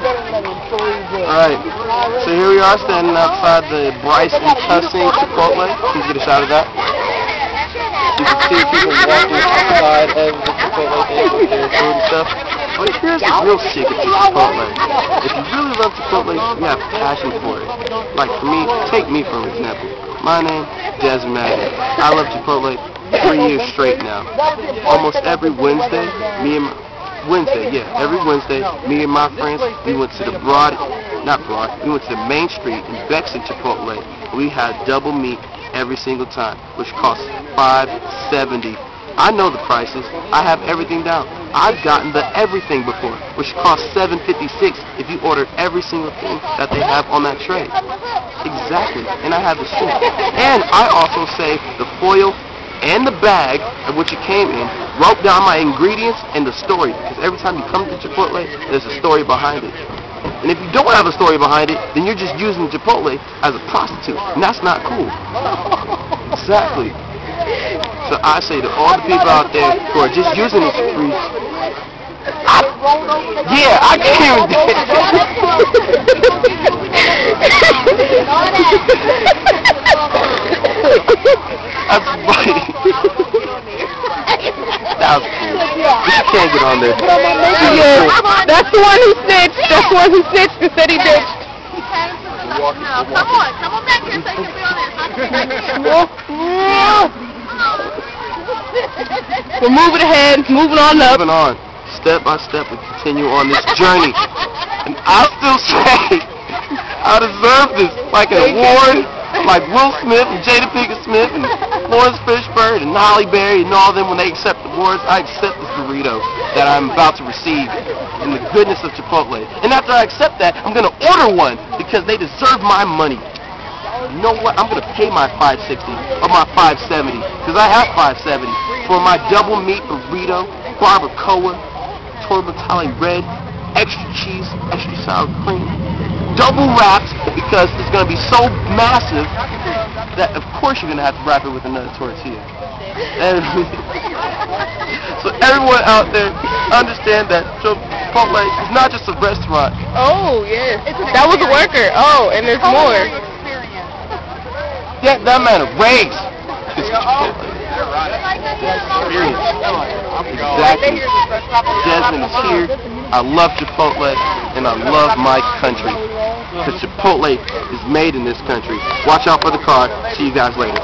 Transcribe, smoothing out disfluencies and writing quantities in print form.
Alright, so here we are standing outside the Bryce and Cussing Chipotle. Can you get a shot of that? You can see people walking outside of the Chipotle thing with their food and stuff. But here's the real secret to Chipotle. If you really love Chipotle, you have passion for it. Like for me, take me for example. My name, Des Madden. I love Chipotle 3 years straight now. Almost every Wednesday, every Wednesday, me and my friends, we went to the we went to the Main Street in Bexley Chipotle. We had double meat every single time, which cost $5.70. I know the prices. I have everything down. I've gotten the everything before, which costs $7.56 if you order every single thing that they have on that tray. Exactly. And I have the shit. And I also say the foil and the bag of which it came in, wrote down my ingredients and the story. Because every time you come to Chipotle, there's a story behind it. And if you don't have a story behind it, then you're just using Chipotle as a prostitute. And that's not cool. Exactly. So I say to all the people out there who are just using it for free, I can't even do it. That's funny. That was cool. But you can't get on there. Yeah, that's the one who snitched. That's the one who snitched and said he bitched. Come on back here so you can be on this. We're moving ahead, moving on up. Moving on. Step by step, we continue on this journey. And I still say, I deserve this. Like an award, like Will Smith and Jada Pinkett Smith and Lawrence Fishburne and Halle Berry and all of them, when they accept awards, I accept this burrito that I'm about to receive in the goodness of Chipotle. And after I accept that, I'm going to order one because they deserve my money. You know what? I'm going to pay my $5.60 or my $5.70 because I have $5.70 for my double meat burrito, barbacoa, tormatale red, extra cheese, extra sour cream, double wrapped because it's going to be so massive that of course you're going to have to wrap it with another tortilla. So everyone out there, understand that Chipotle is not just a restaurant. Oh, yes. That was a worker. Oh, and there's more. Yeah, that man a raise. It's Chipotle. Experience. Exactly. Desmond is here. I love Chipotle and I love my country. Because Chipotle is made in this country. Watch out for the car. See you guys later.